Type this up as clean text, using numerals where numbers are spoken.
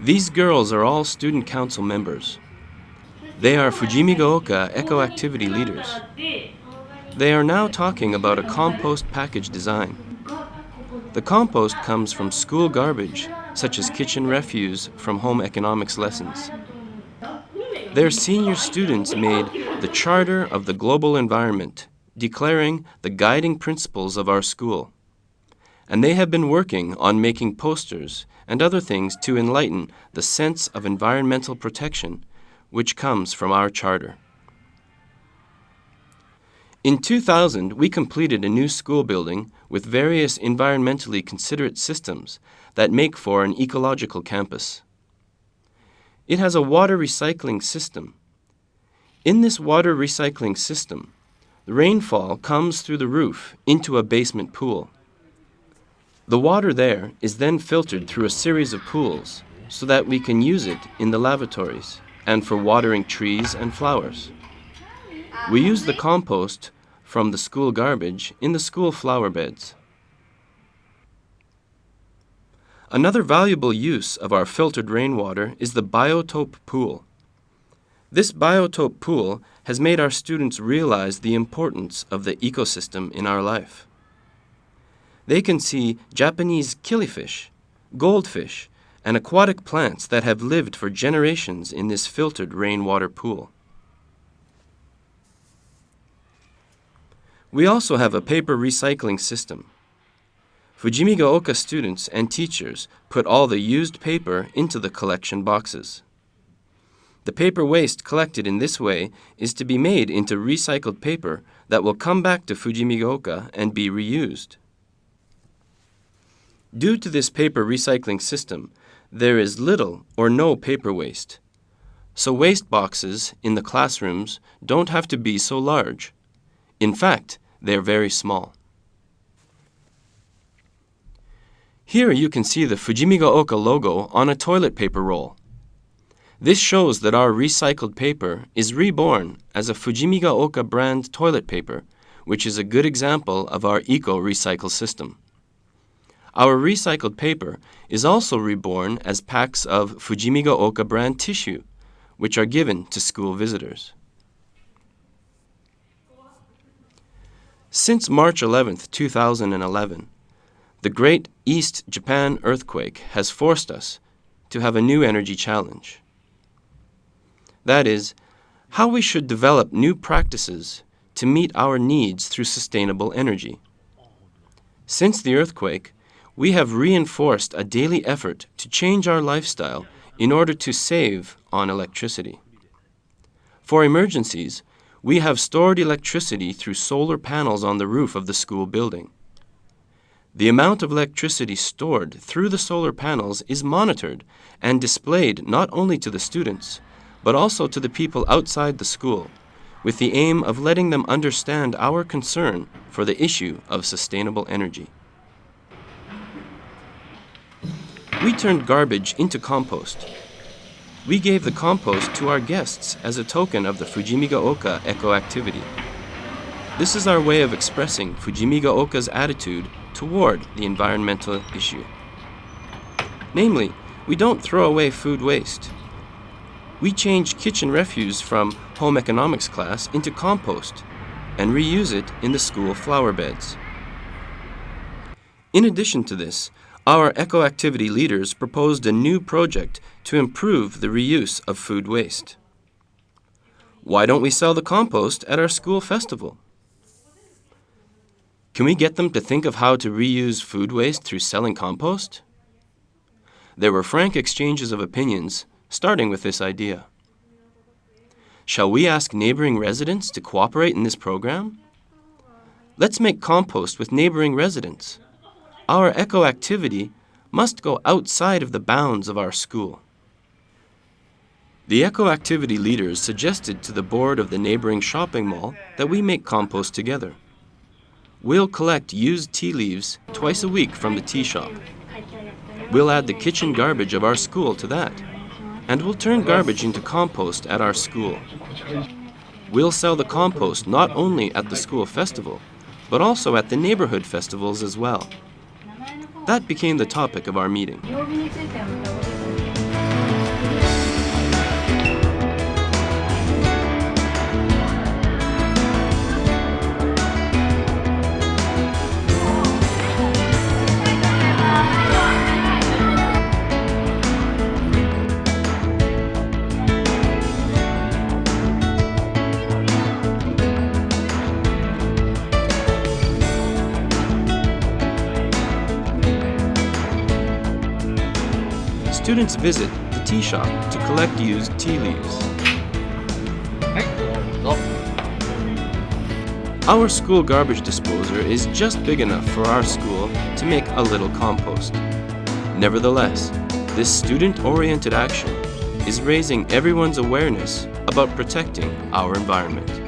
These girls are all student council members. They are Fujimigaoka eco-activity leaders. They are now talking about a compost package design. The compost comes from school garbage, such as kitchen refuse from home economics lessons. Their senior students made the Charter of the Global Environment, declaring the guiding principles of our school. And they have been working on making posters and other things to enlighten the sense of environmental protection which comes from our charter. In 2000, we completed a new school building with various environmentally considerate systems that make for an ecological campus. It has a water recycling system. In this water recycling system, the rainfall comes through the roof into a basement pool. The water there is then filtered through a series of pools so that we can use it in the lavatories and for watering trees and flowers. We use the compost from the school garbage in the school flower beds. Another valuable use of our filtered rainwater is the biotope pool. This biotope pool has made our students realize the importance of the ecosystem in our life. They can see Japanese killifish, goldfish, and aquatic plants that have lived for generations in this filtered rainwater pool. We also have a paper recycling system. Fujimigaoka students and teachers put all the used paper into the collection boxes. The paper waste collected in this way is to be made into recycled paper that will come back to Fujimigaoka and be reused. Due to this paper recycling system, there is little or no paper waste. So waste boxes in the classrooms don't have to be so large. In fact, they're very small. Here you can see the Fujimigaoka logo on a toilet paper roll. This shows that our recycled paper is reborn as a Fujimigaoka brand toilet paper, which is a good example of our eco-recycle system. Our recycled paper is also reborn as packs of Fujimigaoka brand tissue, which are given to school visitors. Since March 11, 2011, the Great East Japan earthquake has forced us to have a new energy challenge. That is, how we should develop new practices to meet our needs through sustainable energy. Since the earthquake, we have reinforced a daily effort to change our lifestyle in order to save on electricity. For emergencies, we have stored electricity through solar panels on the roof of the school building. The amount of electricity stored through the solar panels is monitored and displayed not only to the students, but also to the people outside the school, with the aim of letting them understand our concern for the issue of sustainable energy. We turned garbage into compost. We gave the compost to our guests as a token of the Fujimigaoka eco-activity. This is our way of expressing Fujimigaoka's attitude toward the environmental issue. Namely, we don't throw away food waste. We change kitchen refuse from home economics class into compost and reuse it in the school flower beds. In addition to this, our eco-activity leaders proposed a new project to improve the reuse of food waste. Why don't we sell the compost at our school festival? Can we get them to think of how to reuse food waste through selling compost? There were frank exchanges of opinions, starting with this idea. Shall we ask neighboring residents to cooperate in this program? Let's make compost with neighboring residents. Our eco-activity must go outside of the bounds of our school. The eco-activity leaders suggested to the board of the neighboring shopping mall that we make compost together. We'll collect used tea leaves twice a week from the tea shop. We'll add the kitchen garbage of our school to that, and we'll turn garbage into compost at our school. We'll sell the compost not only at the school festival, but also at the neighborhood festivals as well. That became the topic of our meeting. Students visit the tea shop to collect used tea leaves. Our school garbage disposer is just big enough for our school to make a little compost. Nevertheless, this student-oriented action is raising everyone's awareness about protecting our environment.